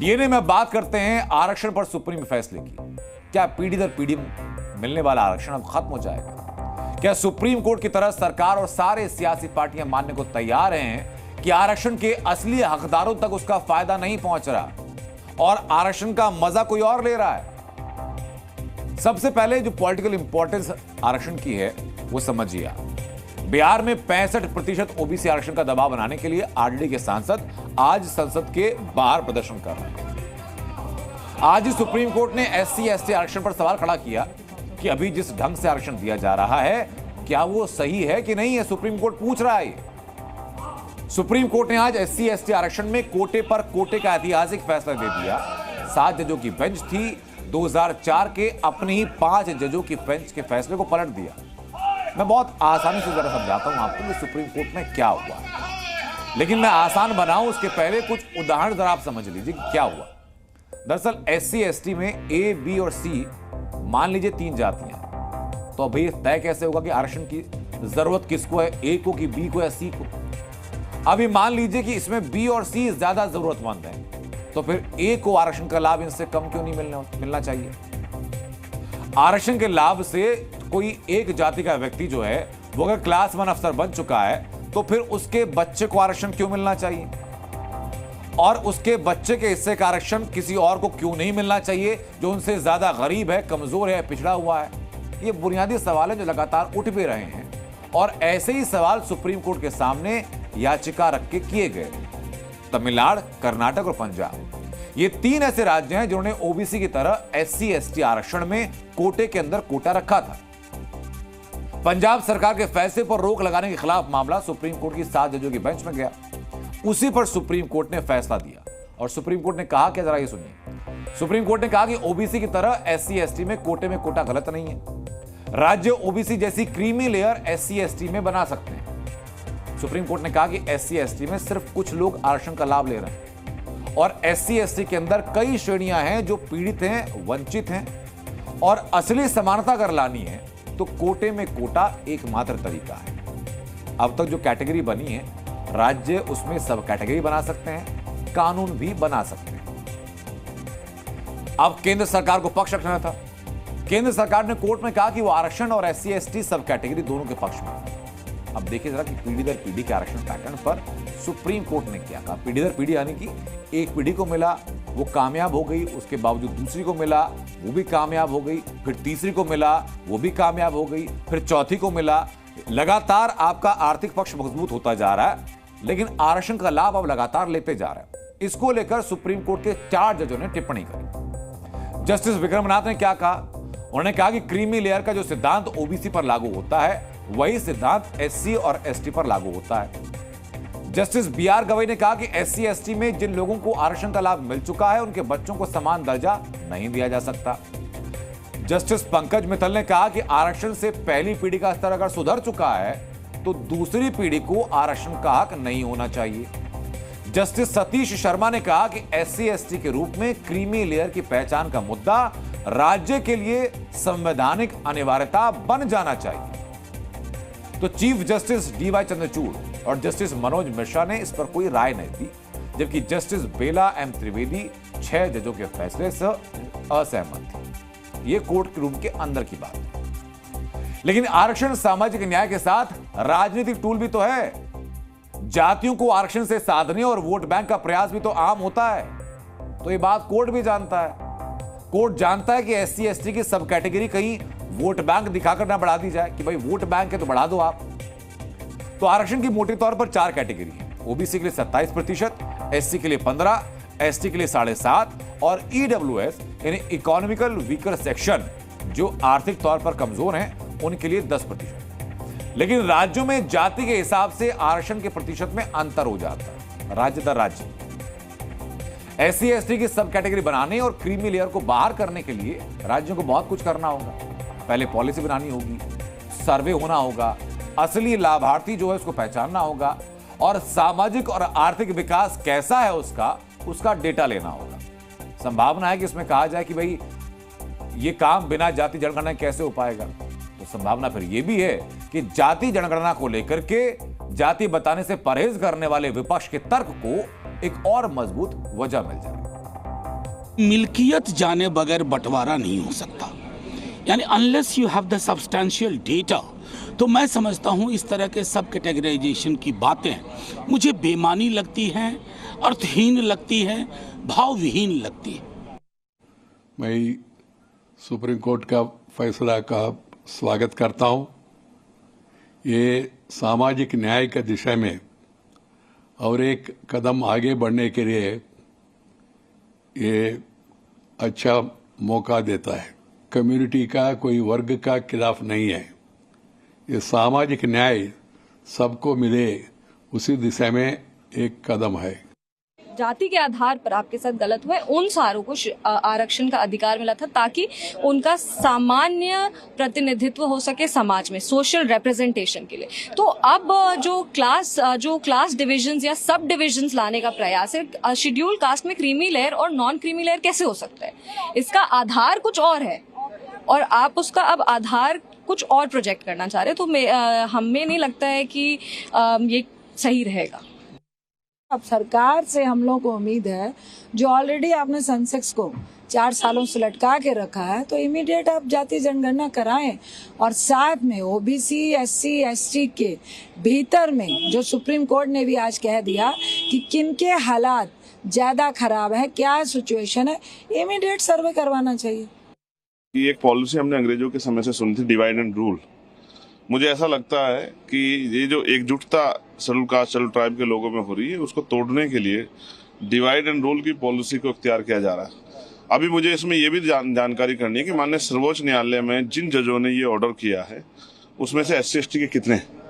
DNA में बात करते हैं आरक्षण पर सुप्रीम फैसले की। क्या पीढ़ी दर पीढ़ी मिलने वाला आरक्षण अब खत्म हो जाएगा? क्या सुप्रीम कोर्ट की तरह सरकार और सारे सियासी पार्टियां मानने को तैयार हैं कि आरक्षण के असली हकदारों तक उसका फायदा नहीं पहुंच रहा और आरक्षण का मजा कोई और ले रहा है? सबसे पहले जो पॉलिटिकल इंपॉर्टेंस आरक्षण की है वो समझिए आप। बिहार में 65% ओबीसी आरक्षण का दबाव बनाने के लिए आरजेडी के सांसद आज संसद के बाहर प्रदर्शन कर रहे हैं। आज ही सुप्रीम कोर्ट ने एससी एसटी आरक्षण पर सवाल खड़ा किया कि अभी जिस ढंग से आरक्षण दिया जा रहा है क्या वो सही है कि नहीं है। सुप्रीम कोर्ट पूछ रहा है। सुप्रीम कोर्ट ने आज एससी एसटी आरक्षण में कोटे पर कोटे का ऐतिहासिक फैसला दे दिया। 7 जजों की बेंच थी, 2004 के अपने ही 5 जजों की बेंच के फैसले को पलट दिया। मैं बहुत आसानी से जरा समझाता हूं आपको कि सुप्रीम कोर्ट में क्या हुआ है, लेकिन मैं आसान बनाऊं उसके पहले कुछ उदाहरण जरा आप समझ लीजिए कि क्या हुआ। दरअसल एससी एसटी में ए, बी और सी मान लीजिए 3 जातियां, तो अभी तय कैसे होगा कि आरक्षण की जरूरत किसको है, ए को कि बी को या सी को? अभी मान लीजिए कि इसमें बी और सी ज्यादा जरूरतमंद है, तो फिर ए को आरक्षण का लाभ इनसे कम क्यों नहीं मिलना चाहिए? आरक्षण के लाभ से कोई एक जाति का व्यक्ति जो है वो अगर क्लास 1 अफसर बन चुका है तो फिर उसके बच्चे को आरक्षण क्यों मिलना चाहिए और उसके बच्चे के हिस्से का आरक्षण किसी और को क्यों नहीं मिलना चाहिए जो उनसे ज्यादा गरीब है, कमजोर है, पिछड़ा हुआ है? ये बुनियादी सवाल है जो लगातार उठ भी रहे हैं और ऐसे ही सवाल सुप्रीम कोर्ट के सामने याचिका रख के किए गए। तमिलनाडु, कर्नाटक और पंजाब, ये 3 ऐसे राज्य हैं जिन्होंने ओबीसी की तरह एससी एसटी आरक्षण में कोटे के अंदर कोटा रखा था। पंजाब सरकार के फैसले पर रोक लगाने के खिलाफ मामला सुप्रीम कोर्ट की 7 जजों की बेंच में गया। उसी पर सुप्रीम कोर्ट ने फैसला दिया और सुप्रीम कोर्ट ने कहा कि जरा ये सुनिए। सुप्रीम कोर्ट ने कहा कि ओबीसी की तरह एससी एसटी में कोटे में कोटा गलत नहीं है। राज्य ओबीसी जैसी क्रीमी लेयर एससी एसटी में बना सकते हैं। सुप्रीम कोर्ट ने कहा कि एससी एसटी में सिर्फ कुछ लोग आरक्षण का लाभ ले रहे हैं और एससी एसटी के अंदर कई श्रेणियां हैं जो पीड़ित हैं, वंचित हैं और असली समानता अगर लानी है तो कोटे में कोटा एकमात्र तरीका है। अब तक जो कैटेगरी बनी है, राज्य उसमें सब कैटेगरी बना सकते हैं, कानून भी बना सकते हैं। अब केंद्र सरकार को पक्ष रखना था। केंद्र सरकार ने कोर्ट में कहा कि वो आरक्षण और एससी एसटी सब कैटेगरी दोनों के पक्ष में। अब देखिए जरा कि पीढ़ी दर पीढ़ी के आरक्षण पैटर्न पर सुप्रीम कोर्ट ने क्या कहा। पीढ़ी दर पीढ़ी यानी कि एक पीढ़ी को मिला, वो कामयाब हो गई, उसके बावजूद दूसरी को मिला, वो भी कामयाब हो गई, फिर तीसरी को मिला, वो भी कामयाब हो गई, फिर चौथी को मिला। लगातार आपका आर्थिक पक्ष मजबूत होता जा रहा है, लेकिन आरक्षण का लाभ अब लगातार लेते जा रहा है। इसको लेकर सुप्रीम कोर्ट के 4 जजों ने टिप्पणी करी। जस्टिस विक्रमनाथ ने क्या कहा? उन्होंने कहा कि क्रीमी लेयर का जो सिद्धांत ओबीसी पर लागू होता है वही सिद्धांत एससी और एसटी पर लागू होता है। जस्टिस बीआर गवई ने कहा कि एससी एसटी में जिन लोगों को आरक्षण का लाभ मिल चुका है उनके बच्चों को समान दर्जा नहीं दिया जा सकता। जस्टिस पंकज मित्तल ने कहा कि आरक्षण से पहली पीढ़ी का स्तर अगर सुधर चुका है तो दूसरी पीढ़ी को आरक्षण का हक नहीं होना चाहिए। जस्टिस सतीश शर्मा ने कहा कि एससी एसटी के रूप में क्रीमी लेयर की पहचान का मुद्दा राज्य के लिए संवैधानिक अनिवार्यता बन जाना चाहिए। तो चीफ जस्टिस डीवाई चंद्रचूड़ और जस्टिस मनोज मिश्रा ने इस पर कोई राय नहीं दी, जबकि जस्टिस बेला एम त्रिवेदी 6 जजों के फैसले से असहमत थे। ये कोर्ट रूम के अंदर की बात है। लेकिन आरक्षण सामाजिक न्याय के साथ राजनीतिक टूल भी तो है। जातियों को आरक्षण से साधने और वोट बैंक का प्रयास भी तो आम होता है। तो ये बात कोर्ट भी जानता है। कोर्ट जानता है कि एससी एसटी की सब कैटेगरी कहीं वोट बैंक दिखाकर ना बढ़ा दी जाए कि भाई वोट बैंक है तो बढ़ा दो आप। तो आरक्षण की मोटे तौर पर 4 कैटेगरी है। ओबीसी के लिए 27%, एससी के लिए 15%, एसटी के लिए 7.5% और ईडब्ल्यूएस यानी इकोनॉमिकल वीकर सेक्शन जो आर्थिक तौर पर कमजोर हैं उनके लिए 10%। लेकिन राज्यों में जाति के हिसाब से आरक्षण के प्रतिशत में अंतर हो जाता है राज्य दर राज्य। एससी एसटी की सब कैटेगरी बनाने और क्रीमी लेयर को बाहर करने के लिए राज्यों को बहुत कुछ करना होगा। पहले पॉलिसी बनानी होगी, सर्वे होना होगा, असली लाभार्थी जो है उसको पहचानना होगा और सामाजिक और आर्थिक विकास कैसा है उसका डेटा लेना होगा। संभावना है कि इसमें कहा जाए कि भाई ये काम बिना जाति जनगणना कैसे हो पाएगा, तो संभावना फिर यह भी है कि जाति जनगणना को लेकर के जाति बताने से परहेज करने वाले विपक्ष के तर्क को एक और मजबूत वजह मिल जाए। मिल्कियत जाने बगैर बंटवारा नहीं हो सकता, यानी unless you have the substantial data. तो मैं समझता हूँ इस तरह के सब कैटेगराइजेशन की बातें मुझे बेमानी लगती हैं, अर्थहीन लगती है, भावविहीन लगती है। मैं सुप्रीम कोर्ट का फैसला का स्वागत करता हूँ। ये सामाजिक न्याय की दिशा में और एक कदम आगे बढ़ने के लिए ये अच्छा मौका देता है। कम्युनिटी का कोई वर्ग का खिलाफ नहीं है। ये सामाजिक न्याय सबको मिले उसी दिशा में एक कदम है। जाति के आधार पर आपके साथ गलत हुआ है, उन सारों को आरक्षण का अधिकार मिला था ताकि उनका सामान्य प्रतिनिधित्व हो सके समाज में, सोशल रिप्रेजेंटेशन के लिए। तो अब जो क्लास डिविजन्स या सब डिविजन्स लाने का प्रयास है, शेड्यूल कास्ट में क्रीमी लेयर और नॉन क्रीमी लेयर कैसे हो सकता है? इसका आधार कुछ और है और आप उसका अब आधार कुछ और प्रोजेक्ट करना चाह रहे हैं। तो हमें नहीं लगता है कि ये सही रहेगा। अब सरकार से हम लोग को उम्मीद है, जो ऑलरेडी आपने सेंसेक्स को 4 सालों से लटका के रखा है, तो इमीडिएट आप जाति जनगणना कराएं और साथ में ओबीसी, एससी, एसटी के भीतर में जो सुप्रीम कोर्ट ने भी आज कह दिया कि किनके हालात ज्यादा खराब है, क्या सिचुएशन है, इमीडिएट सर्वे करवाना चाहिए। ये एक पॉलिसी हमने अंग्रेजों के समय से सुनी थी, डिवाइड एंड रूल। मुझे ऐसा लगता है कि ये जो एकजुटता शेड्यूल कास्ट शेड्यूल ट्राइब के लोगों में हो रही है, उसको तोड़ने के लिए डिवाइड एंड रूल की पॉलिसी को इख्तियार किया जा रहा है। अभी मुझे इसमें यह भी जानकारी करनी है कि माननीय सर्वोच्च न्यायालय में जिन जजों ने ये ऑर्डर किया है, उसमें से SC ST के कितने हैं।